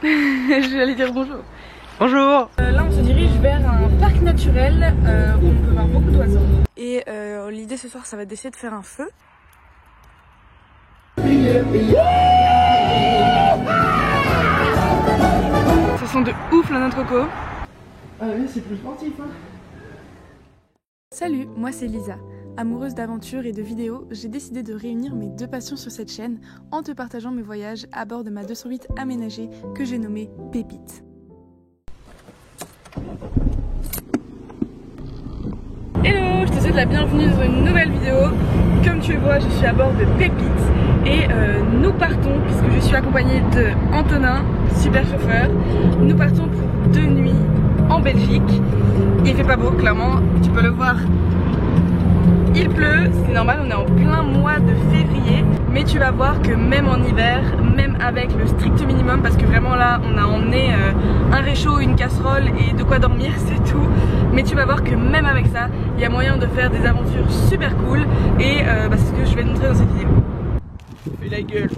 J'allais dire bonjour. Bonjour. Là on se dirige vers un parc naturel où on peut voir beaucoup d'oiseaux. Et l'idée ce soir ça va être d'essayer de faire un feu. Ça sent de ouf la noix de coco. Ah oui, c'est plus sportif hein. Salut, moi c'est Lisa. Amoureuse d'aventure et de vidéos, j'ai décidé de réunir mes deux passions sur cette chaîne en te partageant mes voyages à bord de ma 208 aménagée que j'ai nommée Pépite. Hello, je te souhaite la bienvenue dans une nouvelle vidéo. Comme tu le vois, je suis à bord de Pépite et nous partons, puisque je suis accompagnée de Antonin, super chauffeur. Nous partons pour 2 nuits en Belgique. Il fait pas beau, clairement, tu peux le voir. Il pleut, c'est normal, on est en plein mois de février, mais tu vas voir que même en hiver, même avec le strict minimum, parce que vraiment là on a emmené un réchaud, une casserole et de quoi dormir, c'est tout, mais tu vas voir que même avec ça, il y a moyen de faire des aventures super cool et c'est ce que je vais te montrer dans cette vidéo. Fais la gueule.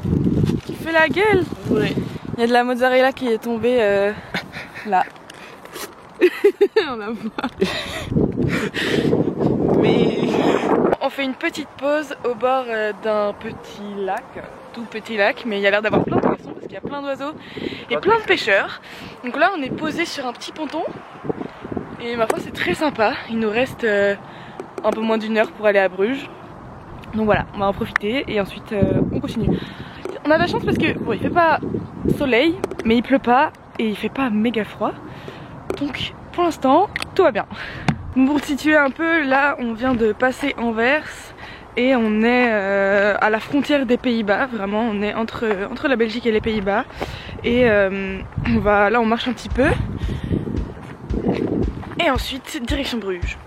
Tu fais la gueule? Oui. Il y a de la mozzarella qui est tombée là. On la voit. Mais on fait une petite pause au bord d'un petit lac, tout petit lac, mais il y a l'air d'avoir plein de poissons parce qu'il y a plein d'oiseaux et plein de pêcheurs. Donc là on est posé sur un petit ponton et ma foi c'est très sympa. Il nous reste un peu moins d'1 heure pour aller à Bruges. Donc voilà, on va en profiter et ensuite on continue. On a de la chance parce que bon, il fait pas soleil, mais il pleut pas et il fait pas méga froid. Donc pour l'instant tout va bien. Pour te situer un peu, là on vient de passer Anvers et on est à la frontière des Pays-Bas, vraiment on est entre la Belgique et les Pays-Bas et là on marche un petit peu et ensuite direction Bruges.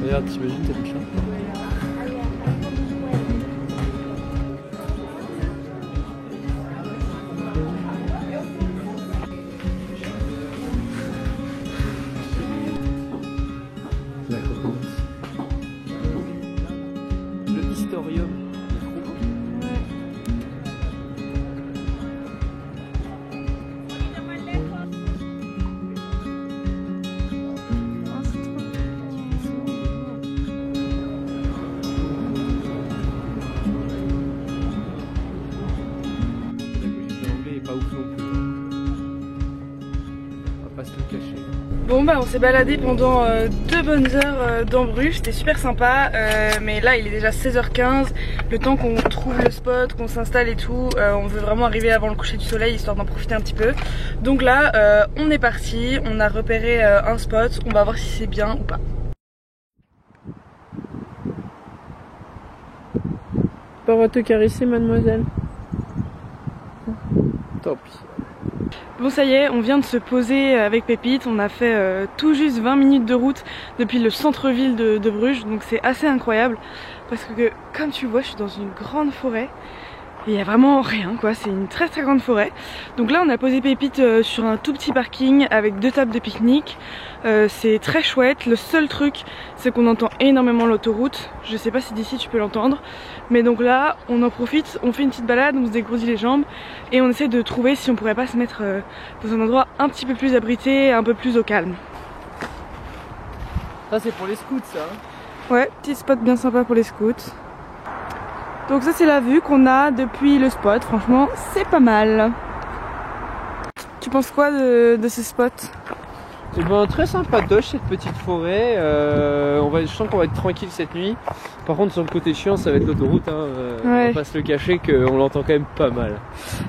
Regarde, t'imagines, t'as le chat. Le historium. Bon bah on s'est baladé pendant 2 bonnes heures dans Bruges, c'était super sympa, mais là il est déjà 16h15, le temps qu'on trouve le spot, qu'on s'installe et tout, on veut vraiment arriver avant le coucher du soleil histoire d'en profiter un petit peu. Donc là on est parti, on a repéré un spot, on va voir si c'est bien ou pas. On va te caresser mademoiselle. Tant pis. Bon ça y est, on vient de se poser avec Pépite, on a fait tout juste 20 minutes de route depuis le centre-ville de Bruges, donc c'est assez incroyable parce que comme tu vois je suis dans une grande forêt et il n'y a vraiment rien quoi, c'est une très grande forêt. Donc là on a posé Pépite sur un tout petit parking avec 2 tables de pique-nique, c'est très chouette. Le seul truc c'est qu'on entend énormément l'autoroute, je sais pas si d'ici tu peux l'entendre, mais donc là on en profite, on fait une petite balade, on se dégourdit les jambes et on essaie de trouver si on pourrait pas se mettre dans un endroit un petit peu plus abrité, un peu plus au calme. Ça c'est pour les scouts ça hein. Ouais, petit spot bien sympa pour les scouts. Donc ça c'est la vue qu'on a depuis le spot, franchement c'est pas mal. Tu penses quoi de ce spot? C'est ben, très sympatoche cette petite forêt, je sens qu'on va être tranquille cette nuit. Par contre sur le côté chiant ça va être l'autoroute, hein. Ouais. On va pas se le cacher qu'on l'entend quand même pas mal.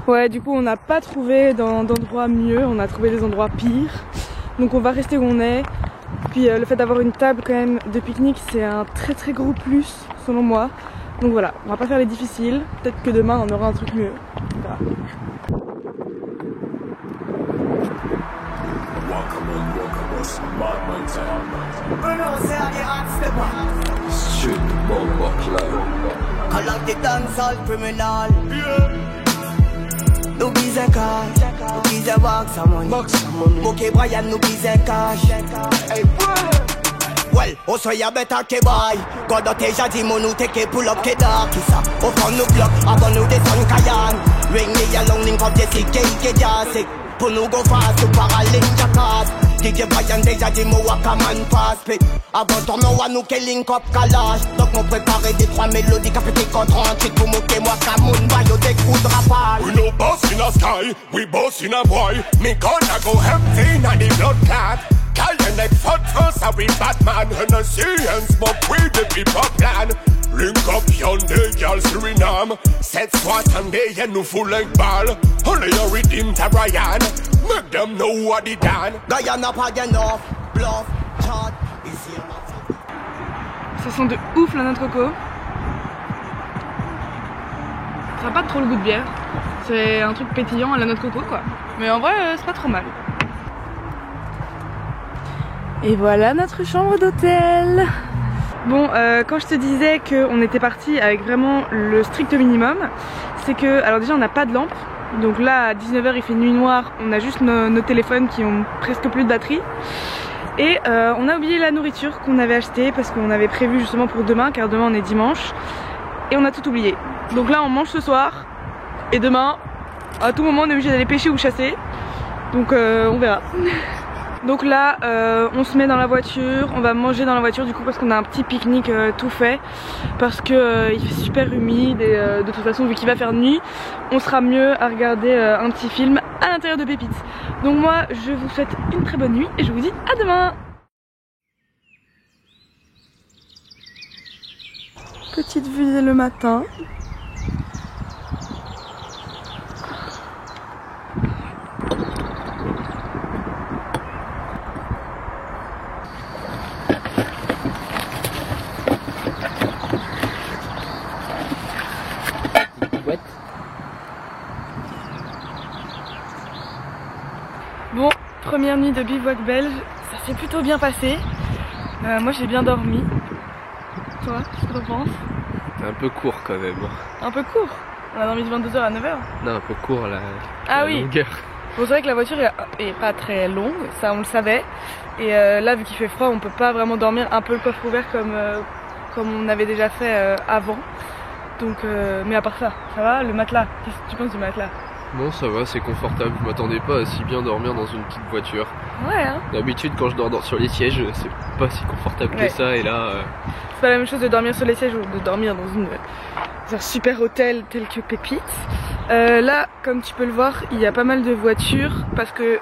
Ouais du coup on n'a pas trouvé d'endroit mieux, on a trouvé des endroits pires. Donc on va rester où on est. Puis le fait d'avoir une table quand même de pique-nique c'est un très gros plus selon moi. Donc voilà, on va pas faire les difficiles, peut-être que demain on aura un truc mieux. Voilà. Street bomber club. the dancehall criminal. Nous bise cash, nous bise box à money. Moke Brian nous bise cash. Well, oh so ya better ke boy. God te jadi mon nous take pull up ke dark isa. Oh prend nous block, avant nous descend Kayan. Ring me along link up the CK jazz. Pour nous go fast to parallel Jakarta. DJ Brian déjà dit mo wakaman pass pe. Avant tournoi à nous ke link up Kalash. Donc on préparer des trois mélodies capté contre un titre pour moquer moi Kamoun bayo des coups de rafale. We no boss in a sky, we boss in a boy. Me gonna go empty na the blood clot. Call your neck for us, a we Batman. Hennessy and smoke with the people plan. Link up Hyundai, girl Suriname. 760 and nous full like ball. Only your redeem to Brian. Make them know what it done. Guyana pas enough, bluff, chat, ici. Ça sent de ouf la noix de coco. Ça n'a pas trop le goût de bière. C'est un truc pétillant à la noix de coco quoi. Mais en vrai c'est pas trop mal. Et voilà notre chambre d'hôtel. Bon, quand je te disais qu'on était parti avec vraiment le strict minimum, c'est que, alors déjà on n'a pas de lampe. Donc là à 19 h il fait nuit noire, on a juste nos téléphones qui ont presque plus de batterie. Et on a oublié la nourriture qu'on avait achetée parce qu'on avait prévu justement pour demain, car demain on est dimanche. Et on a tout oublié. Donc là on mange ce soir, et demain, à tout moment on est obligé d'aller pêcher ou chasser. Donc on verra. Donc là on se met dans la voiture, on va manger dans la voiture du coup parce qu'on a un petit pique-nique tout fait. Parce que il fait super humide et de toute façon vu qu'il va faire nuit, on sera mieux à regarder un petit film à l'intérieur de Pépites. Donc moi je vous souhaite une très bonne nuit et je vous dis à demain. Petite vue dès le matin. Bon, première nuit de bivouac belge, ça s'est plutôt bien passé. Moi j'ai bien dormi. Toi, qu'est-ce que t'en penses? Un peu court quand même. Un peu court. On a dormi de 22 h à 9 h. Non, un peu court la oui. longueur. Bon, c'est vrai que la voiture est pas très longue, ça on le savait. Et là vu qu'il fait froid, on peut pas vraiment dormir un peu le coffre ouvert comme on avait déjà fait avant. Donc, mais à part ça va, le matelas, qu'est-ce que tu penses du matelas? Non, ça va, c'est confortable. Je m'attendais pas à si bien dormir dans une petite voiture. Ouais, hein. D'habitude, quand je dors sur les sièges, c'est pas si confortable que ça. Et là, c'est pas la même chose de dormir sur les sièges ou de dormir dans un super hôtel tel que Pépites. Là, comme tu peux le voir, il y a pas mal de voitures parce que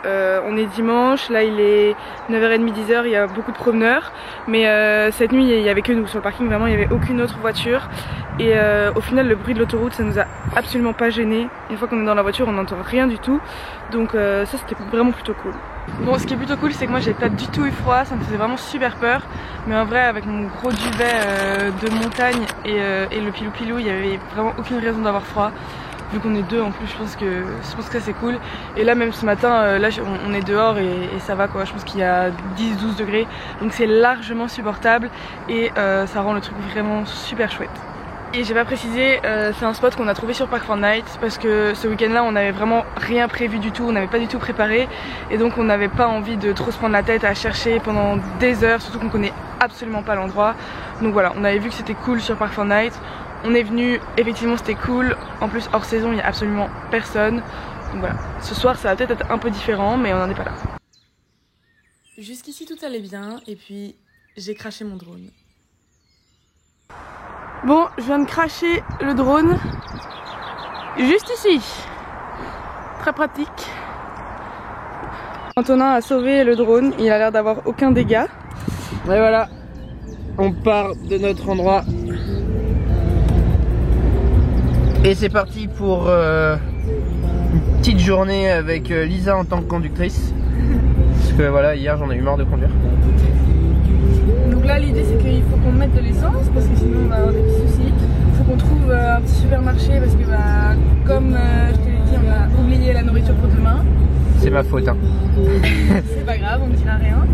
on est dimanche. Là, il est 9 h 30, 10 h. Il y a beaucoup de promeneurs. Mais cette nuit, il y avait que nous sur le parking. Vraiment, il y avait aucune autre voiture. Et au final, le bruit de l'autoroute, ça nous a absolument pas gêné. Une fois qu'on est dans la voiture, on n'entend rien du tout. Donc ça, c'était vraiment plutôt cool. Bon, ce qui est plutôt cool, c'est que moi, j'ai pas du tout eu froid. Ça me faisait vraiment super peur. Mais en vrai, avec mon gros duvet de montagne et le pilou-pilou, il y avait vraiment aucune raison d'avoir froid. Vu qu'on est deux en plus, je pense que ça c'est cool. Et là même ce matin, là on est dehors et ça va quoi. Je pense qu'il y a 10-12 degrés. Donc c'est largement supportable et ça rend le truc vraiment super chouette. Et j'ai pas précisé, c'est un spot qu'on a trouvé sur Park4Night parce que ce week-end là on avait vraiment rien prévu du tout, on n'avait pas du tout préparé. Et donc on n'avait pas envie de trop se prendre la tête à chercher pendant des heures, surtout qu'on connaît absolument pas l'endroit. Donc voilà, on avait vu que c'était cool sur Park4Night. On est venu, effectivement c'était cool, en plus hors saison il n'y a absolument personne. Donc voilà, ce soir ça va peut-être être un peu différent mais on n'en est pas là. Jusqu'ici tout allait bien et puis j'ai craché mon drone. Bon, je viens de cracher le drone juste ici. Très pratique. Antonin a sauvé le drone, il a l'air d'avoir aucun dégât. Et voilà, on part de notre endroit. Et c'est parti pour une petite journée avec Lisa en tant que conductrice. Parce que voilà, hier j'en ai eu marre de conduire. Donc là l'idée c'est qu'il faut qu'on mette de l'essence parce que sinon on va avoir des petits soucis. Il faut qu'on trouve un petit supermarché parce que comme je te l'ai dit, on a oublié la nourriture pour demain. C'est ma faute hein. C'est pas grave, on ne dira rien.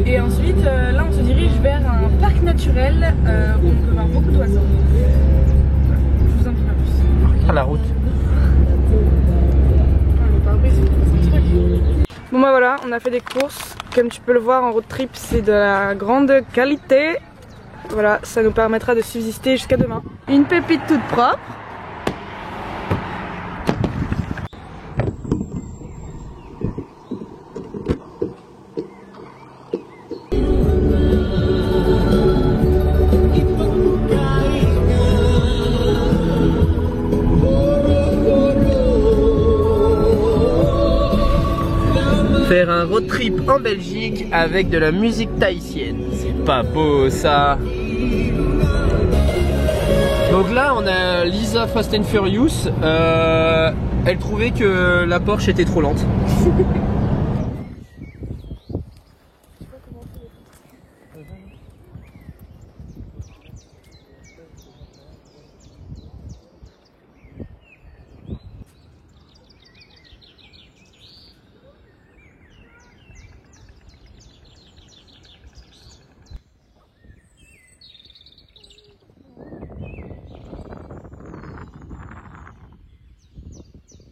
Et ensuite là on se dirige vers un parc naturel où on peut voir beaucoup d'oiseaux. la route. Bon bah voilà, on a fait des courses. Comme tu peux le voir en road trip, c'est de la grande qualité. Voilà, ça nous permettra de subsister jusqu'à demain. Une pépite toute propre. Faire un road trip en Belgique avec de la musique tahitienne. C'est pas beau ça. Donc là on a Lisa Fast and Furious. Elle trouvait que la Porsche était trop lente.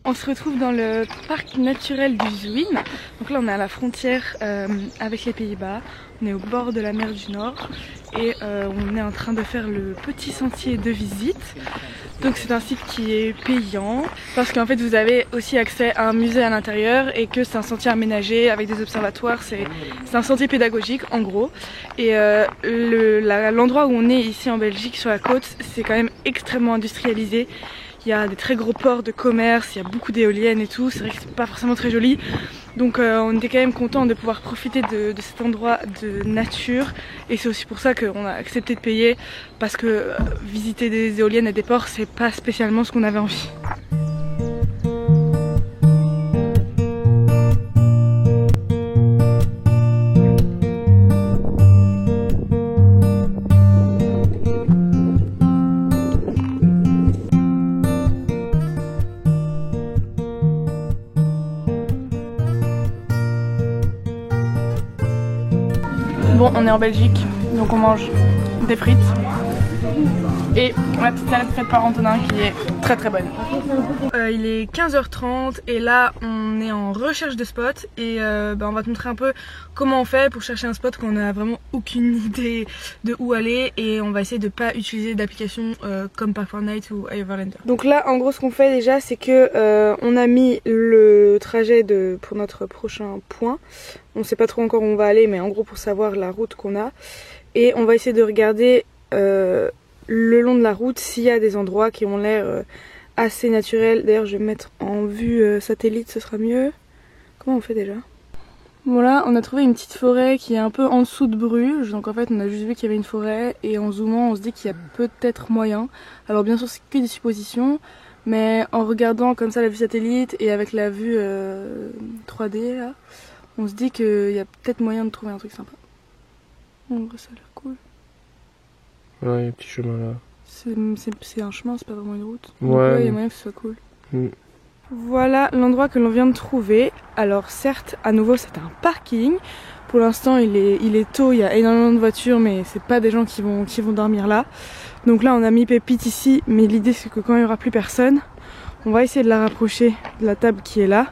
On se retrouve dans le parc naturel du Zwin. Donc là on est à la frontière avec les Pays-Bas. On est au bord de la mer du Nord et on est en train de faire le petit sentier de visite. Donc c'est un site qui est payant parce qu'en fait vous avez aussi accès à un musée à l'intérieur et que c'est un sentier aménagé avec des observatoires. C'est un sentier pédagogique en gros. Et l'endroit où on est ici en Belgique sur la côte, c'est quand même extrêmement industrialisé. Il y a des très gros ports de commerce, il y a beaucoup d'éoliennes et tout, c'est vrai que c'est pas forcément très joli. Donc on était quand même content de pouvoir profiter de cet endroit de nature. Et c'est aussi pour ça qu'on a accepté de payer, parce que visiter des éoliennes et des ports, c'est pas spécialement ce qu'on avait envie. Bon, on est en Belgique, donc on mange des frites et la petite salade faite par Antonin qui est très très bonne. Il est 15h30 et là on est en recherche de spot et on va te montrer un peu comment on fait pour chercher un spot quand on n'a vraiment aucune idée de où aller, et on va essayer de pas utiliser d'applications comme Park4Night ou Everlander. Donc là en gros ce qu'on fait déjà, c'est que on a mis le trajet pour notre prochain point. On sait pas trop encore où on va aller, mais en gros pour savoir la route qu'on a, et on va essayer de regarder le long de la route s'il y a des endroits qui ont l'air assez naturels. D'ailleurs je vais mettre en vue satellite, ce sera mieux. Comment on fait déjà? Voilà, on a trouvé une petite forêt qui est un peu en dessous de Bruges, donc en fait on a juste vu qu'il y avait une forêt et en zoomant on se dit qu'il y a peut-être moyen. Alors bien sûr c'est que des suppositions, mais en regardant comme ça la vue satellite et avec la vue 3D là, on se dit qu'il y a peut-être moyen de trouver un truc sympa. En vrai ça a l'air cool. Ouais, il y a un petit chemin là. C'est un chemin, c'est pas vraiment une route. Ouais, Donc, il y a moyen que ce soit cool. Mm. Voilà l'endroit que l'on vient de trouver. Alors certes, à nouveau c'est un parking. Pour l'instant il est tôt, il y a énormément de voitures, mais c'est pas des gens qui vont dormir là. Donc là on a mis Pépite ici, mais l'idée c'est que quand il y aura plus personne, on va essayer de la rapprocher de la table qui est là.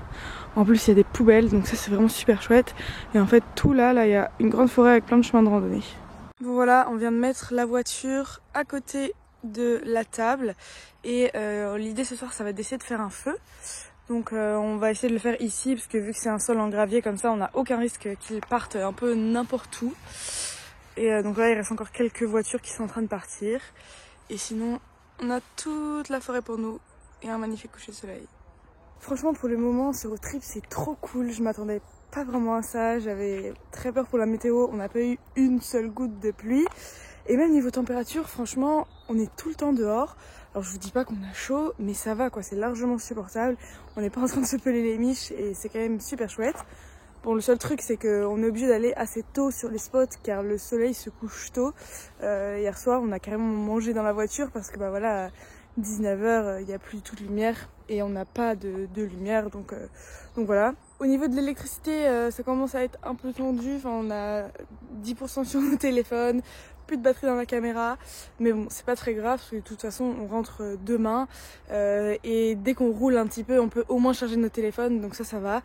En plus il y a des poubelles, donc ça c'est vraiment super chouette. Et en fait tout là il y a une grande forêt avec plein de chemins de randonnée. Bon voilà, on vient de mettre la voiture à côté de la table et l'idée ce soir ça va être d'essayer de faire un feu. Donc on va essayer de le faire ici parce que vu que c'est un sol en gravier comme ça, on n'a aucun risque qu'il parte un peu n'importe où. Et donc là il reste encore quelques voitures qui sont en train de partir. Et sinon on a toute la forêt pour nous et un magnifique coucher de soleil. Franchement pour le moment ce road trip c'est trop cool, je m'attendais pas vraiment à ça, j'avais très peur pour la météo, on n'a pas eu une seule goutte de pluie. Et même niveau température, franchement, on est tout le temps dehors. Alors je vous dis pas qu'on a chaud, mais ça va quoi, c'est largement supportable. On n'est pas en train de se peler les miches et c'est quand même super chouette. Bon, le seul truc c'est qu'on est obligé d'aller assez tôt sur les spots car le soleil se couche tôt. Hier soir, on a carrément mangé dans la voiture parce que bah voilà, à 19h, il n'y a plus toute lumière et on n'a pas de lumière, donc voilà. Au niveau de l'électricité, ça commence à être un peu tendu. Enfin, on a 10% sur nos téléphones, plus de batterie dans la caméra, mais bon c'est pas très grave parce que de toute façon on rentre demain et dès qu'on roule un petit peu on peut au moins charger nos téléphones, donc ça va.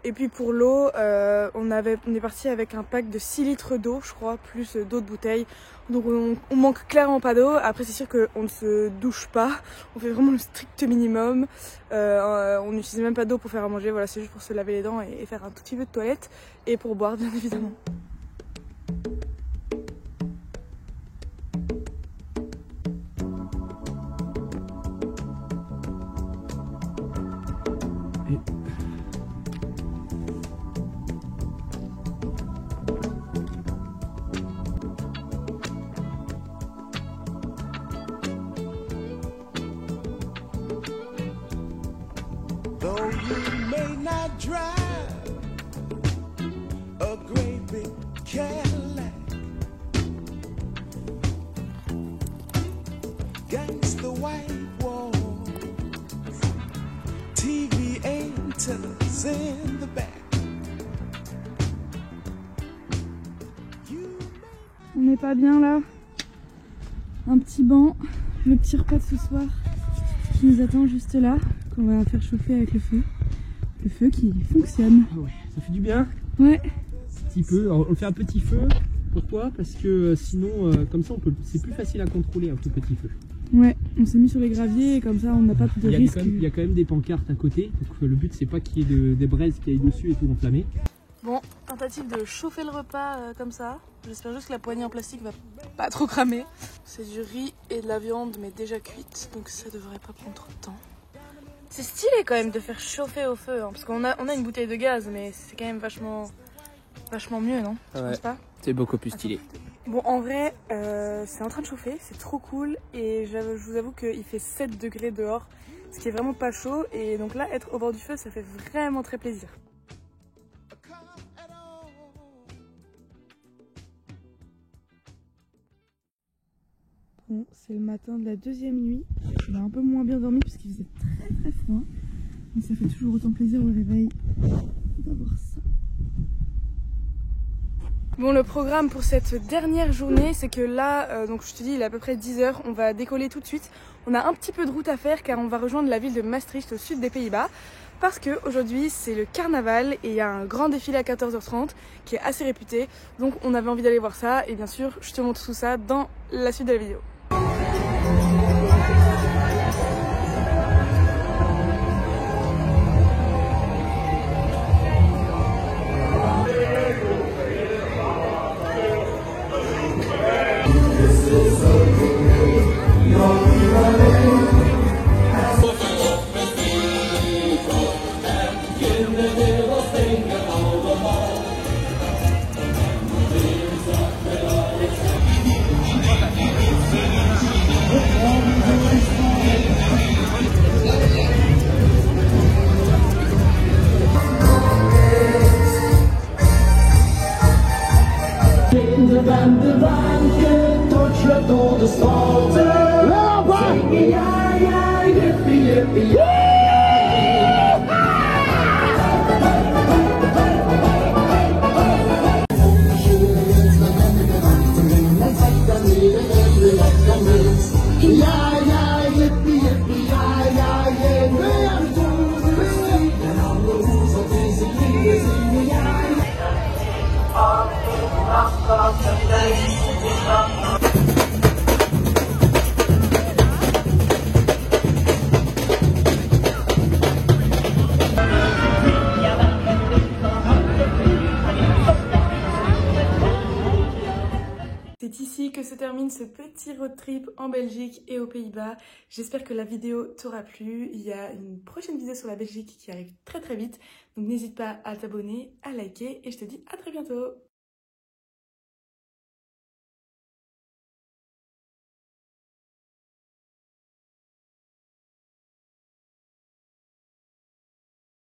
Et puis pour l'eau, on est parti avec un pack de 6 litres d'eau je crois, plus d'autres bouteilles, donc on manque clairement pas d'eau. Après c'est sûr qu'on ne se douche pas, on fait vraiment le strict minimum, on n'utilise même pas d'eau pour faire à manger, voilà, c'est juste pour se laver les dents et faire un tout petit peu de toilette et pour boire bien évidemment. Though you may not drive a great big Cadillac, against the white walls, TV antennas in the back. On n'est pas bien là. Un petit banc, le petit repas de ce soir qui nous attend juste là, qu'on va faire chauffer avec le feu. Le feu qui fonctionne. Ah ouais, ça fait du bien. Ouais. Un petit peu. Alors, on fait un petit feu. Pourquoi? Parce que sinon, comme ça, c'est plus facile à contrôler un tout petit feu. Ouais, on s'est mis sur les graviers et comme ça on n'a pas de risque. Il y a quand même des pancartes à côté, donc le but c'est pas qu'il y ait des braises qui aillent dessus et tout enflammé. Bon, tentative de chauffer le repas comme ça. J'espère juste que la poignée en plastique va pas trop cramer. C'est du riz et de la viande mais déjà cuite, donc ça devrait pas prendre trop de temps. C'est stylé quand même de faire chauffer au feu, hein, parce qu'on a une bouteille de gaz, mais c'est quand même vachement mieux, non? Je pense pas. C'est beaucoup plus stylé. Bon, en vrai, c'est en train de chauffer, c'est trop cool, et je vous avoue qu'il fait 7 degrés dehors, ce qui est vraiment pas chaud, et donc là, être au bord du feu, ça fait vraiment très plaisir. Bon, c'est le matin de la deuxième nuit, on a un peu moins bien dormi parce qu'il faisait très froid, mais ça fait toujours autant plaisir au réveil d'avoir ça. Bon, le programme pour cette dernière journée, c'est que là, donc je te dis, il est à peu près 10 h, on va décoller tout de suite. On a un petit peu de route à faire car on va rejoindre la ville de Maastricht au sud des Pays-Bas. Parce que aujourd'hui c'est le carnaval et il y a un grand défilé à 14 h 30 qui est assez réputé. Donc on avait envie d'aller voir ça et bien sûr, je te montre tout ça dans la suite de la vidéo. C'est ici que se termine ce petit road trip en Belgique et aux Pays-Bas. J'espère que la vidéo t'aura plu. Il y a une prochaine vidéo sur la Belgique qui arrive très vite. Donc n'hésite pas à t'abonner, à liker et je te dis à très bientôt.